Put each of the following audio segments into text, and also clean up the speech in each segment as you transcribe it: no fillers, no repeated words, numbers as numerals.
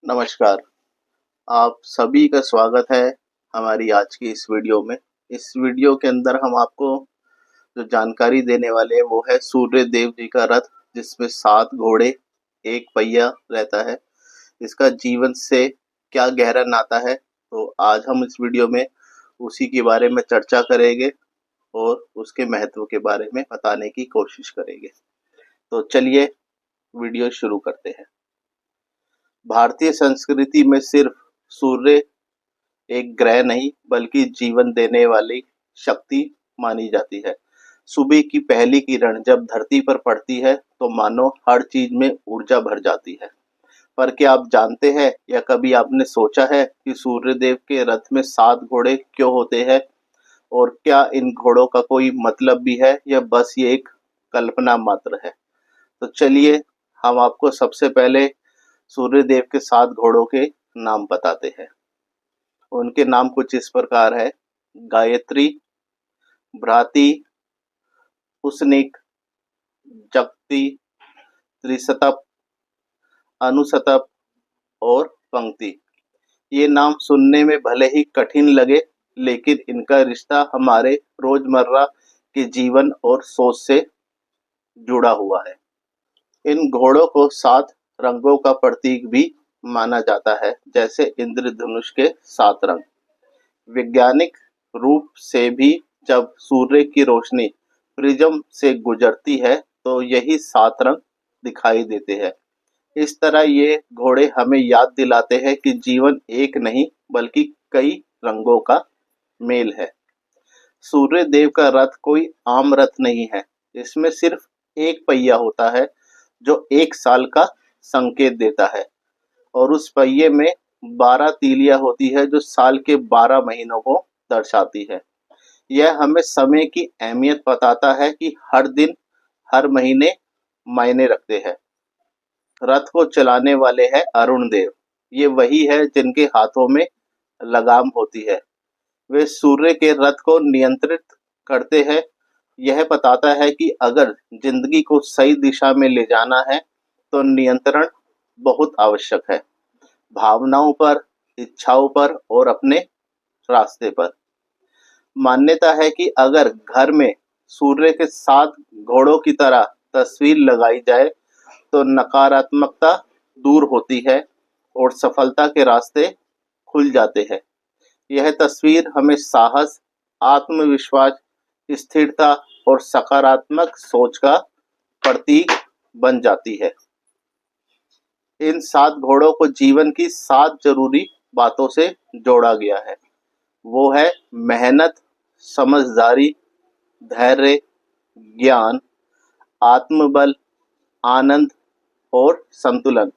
नमस्कार। आप सभी का स्वागत है हमारी आज की इस वीडियो में। इस वीडियो के अंदर हम आपको जो जानकारी देने वाले हैं वो है सूर्य देव जी का रथ, जिसमें 7 घोड़े, 1 पहिया रहता है। इसका जीवन से क्या गहरा नाता है, तो आज हम इस वीडियो में उसी के बारे में चर्चा करेंगे और उसके महत्व के बारे में बताने की कोशिश करेंगे। तो चलिए वीडियो शुरू करते हैं। भारतीय संस्कृति में सिर्फ सूर्य एक ग्रह नहीं बल्कि जीवन देने वाली शक्ति मानी जाती है। सुबह की पहली किरण जब धरती पर पड़ती है तो मानो हर चीज में ऊर्जा भर जाती है। पर क्या आप जानते हैं या कभी आपने सोचा है कि सूर्य देव के रथ में 7 घोड़े क्यों होते हैं, और क्या इन घोड़ों का कोई मतलब भी है या बस ये एक कल्पना मात्र है? तो चलिए हम आपको सबसे पहले सूर्य देव के 7 घोड़ों के नाम बताते हैं। उनके नाम कुछ इस प्रकार है: गायत्री, भ्राति, उसनिक, जगती, त्रिशतप, अनुशतप और पंक्ति। ये नाम सुनने में भले ही कठिन लगे, लेकिन इनका रिश्ता हमारे रोजमर्रा के जीवन और सोच से जुड़ा हुआ है। इन घोड़ों को 7 रंगों का प्रतीक भी माना जाता है, जैसे इंद्रधनुष के 7 रंग। वैज्ञानिक रूप से भी जब सूर्य की रोशनी प्रिज्म से गुजरती है तो यही 7 रंग दिखाई देते हैं। इस तरह ये घोड़े हमें याद दिलाते हैं कि जीवन एक नहीं बल्कि कई रंगों का मेल है। सूर्य देव का रथ कोई आम रथ नहीं है। इसमें सिर्फ एक पहिया होता है जो 1 साल का संकेत देता है, और उस पहिए में 12 तीलियां होती है जो साल के 12 महीनों को दर्शाती है। यह हमें समय की अहमियत बताता है कि हर दिन, हर महीने मायने रखते हैं। रथ को चलाने वाले हैं अरुण देव। ये वही है जिनके हाथों में लगाम होती है। वे सूर्य के रथ को नियंत्रित करते हैं। यह बताता है कि अगर जिंदगी को सही दिशा में ले जाना है तो नियंत्रण बहुत आवश्यक है, भावनाओं पर, इच्छाओं पर और अपने रास्ते पर। मान्यता है कि अगर घर में सूर्य के 7 घोड़ों की तरह तस्वीर लगाई जाए तो नकारात्मकता दूर होती है और सफलता के रास्ते खुल जाते हैं। यह तस्वीर हमें साहस, आत्मविश्वास, स्थिरता और सकारात्मक सोच का प्रतीक बन जाती है। इन 7 घोड़ों को जीवन की 7 जरूरी बातों से जोड़ा गया है। वो है मेहनत, समझदारी, धैर्य, ज्ञान, आत्मबल, आनंद और संतुलन।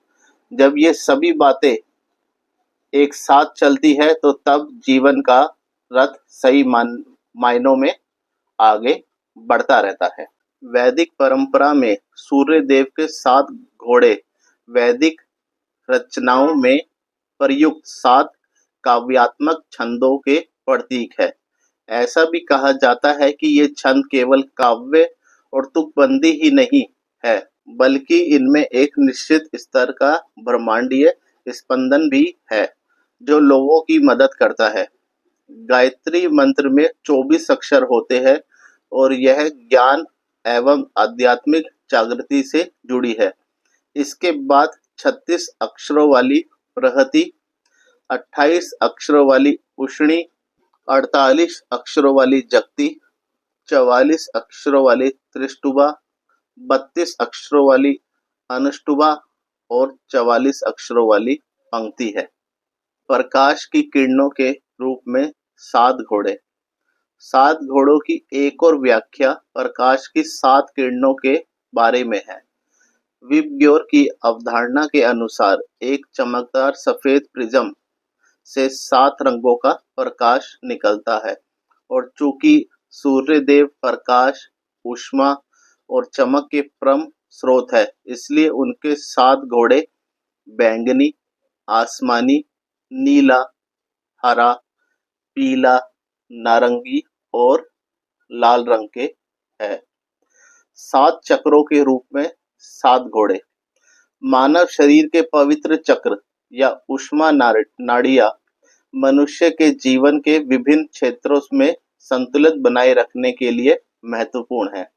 जब ये सभी बातें एक साथ चलती है तो तब जीवन का रथ सही मायनों में आगे बढ़ता रहता है। वैदिक परंपरा में सूर्य देव के 7 घोड़े वैदिक रचनाओं में प्रयुक्त 7 काव्यात्मक छंदों के प्रतीक है। ऐसा भी कहा जाता है कि ये छंद केवल काव्य और तुकबंदी ही नहीं है, बल्कि इनमें एक निश्चित स्तर का ब्रह्मांडीय स्पंदन भी है जो लोगों की मदद करता है। गायत्री मंत्र में 24 अक्षर होते हैं और यह ज्ञान एवं आध्यात्मिक जागृति से जुड़ी है। इसके बाद 36 अक्षरों वाली बृहति, 28 अक्षरों वाली उष्णी, 48 अक्षरों वाली जगती, 44 अक्षरों वाली त्रिष्टुभा, 32 अक्षरों वाली अनुष्टुभा और 44 अक्षरों वाली पंक्ति है। प्रकाश की किरणों के रूप में 7 घोड़े। 7 घोड़ों की एक और व्याख्या प्रकाश की 7 किरणों के बारे में है। विबग्योर की अवधारणा के अनुसार एक चमकदार सफेद प्रिज्म से 7 रंगों का प्रकाश निकलता है, और चूंकि सूर्य देव प्रकाश, ऊष्मा और चमक के परम स्रोत है, इसलिए उनके 7 घोड़े बैंगनी, आसमानी, नीला, हरा, पीला, नारंगी और लाल रंग के हैं। 7 चक्रों के रूप में 7 घोड़े। मानव शरीर के पवित्र चक्र या ऊष्मा नाड़ियाँ मनुष्य के जीवन के विभिन्न क्षेत्रों में संतुलित बनाए रखने के लिए महत्वपूर्ण है।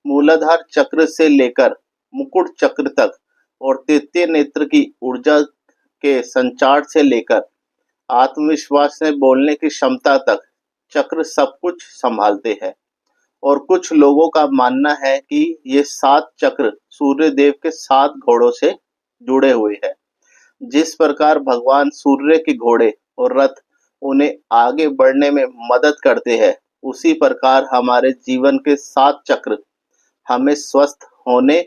मूलाधार चक्र से लेकर मुकुट चक्र तक और तृतीय नेत्र की ऊर्जा के संचार से लेकर आत्मविश्वास से बोलने की क्षमता तक चक्र सब कुछ संभालते हैं। और कुछ लोगों का मानना है कि ये 7 चक्र सूर्य देव के 7 घोड़ों से जुड़े हुए हैं। जिस प्रकार भगवान सूर्य के घोड़े और रथ उन्हें आगे बढ़ने में मदद करते हैं, उसी प्रकार हमारे जीवन के 7 चक्र हमें स्वस्थ होने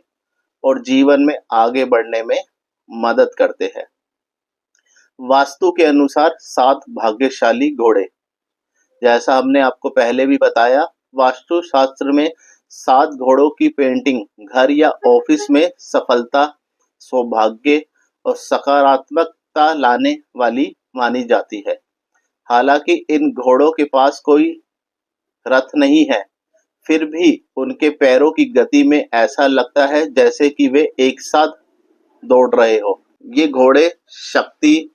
और जीवन में आगे बढ़ने में मदद करते हैं। वास्तु के अनुसार 7 भाग्यशाली घोड़े, जैसा हमने आपको पहले भी बताया, वास्तु शास्त्र में 7 घोड़ों की पेंटिंग घर या ऑफिस में सफलता, सौभाग्य और सकारात्मकता लाने वाली मानी जाती है। हालांकि इन घोड़ों के पास कोई रथ नहीं है, फिर भी उनके पैरों की गति में ऐसा लगता है जैसे कि वे एक साथ दौड़ रहे हो। ये घोड़े शक्ति,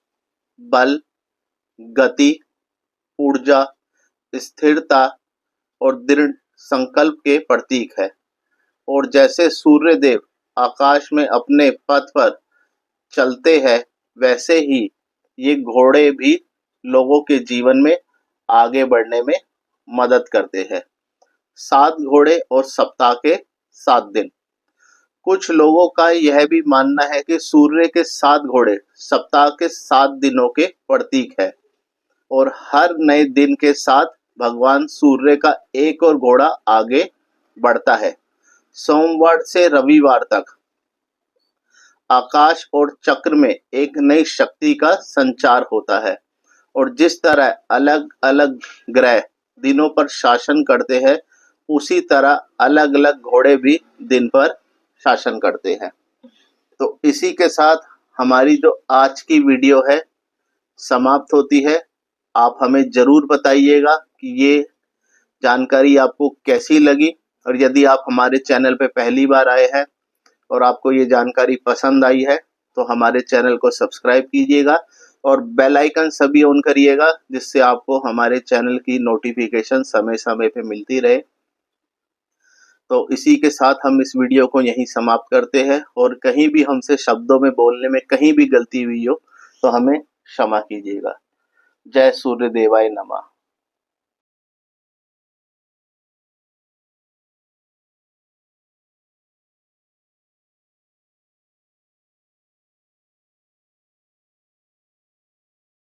बल, गति, ऊर्जा, स्थिरता और दृढ़ संकल्प के प्रतीक है। और जैसे सूर्य देव आकाश में अपने पथ पर चलते हैं, वैसे ही ये घोड़े भी लोगों के जीवन में आगे बढ़ने में मदद करते हैं। 7 घोड़े और सप्ताह के 7 दिन। कुछ लोगों का यह भी मानना है कि सूर्य के 7 घोड़े सप्ताह के 7 दिनों के प्रतीक है और हर नए दिन के साथ भगवान सूर्य का एक और घोड़ा आगे बढ़ता है। सोमवार से रविवार तक आकाश और चक्र में एक नई शक्ति का संचार होता है और जिस तरह अलग अलग ग्रह दिनों पर शासन करते हैं, उसी तरह अलग अलग घोड़े भी दिन पर शासन करते हैं। तो इसी के साथ हमारी जो आज की वीडियो है समाप्त होती है। आप हमें जरूर बताइएगा कि ये जानकारी आपको कैसी लगी, और यदि आप हमारे चैनल पे पहली बार आए हैं और आपको ये जानकारी पसंद आई है तो हमारे चैनल को सब्सक्राइब कीजिएगा और बेल आइकन सभी ऑन करिएगा, जिससे आपको हमारे चैनल की नोटिफिकेशन समय समय पे मिलती रहे। तो इसी के साथ हम इस वीडियो को यहीं समाप्त करते हैं और कहीं भी हमसे शब्दों में बोलने में कहीं भी गलती हुई हो तो हमें क्षमा कीजिएगा। जय सूर्य देवाय नमः।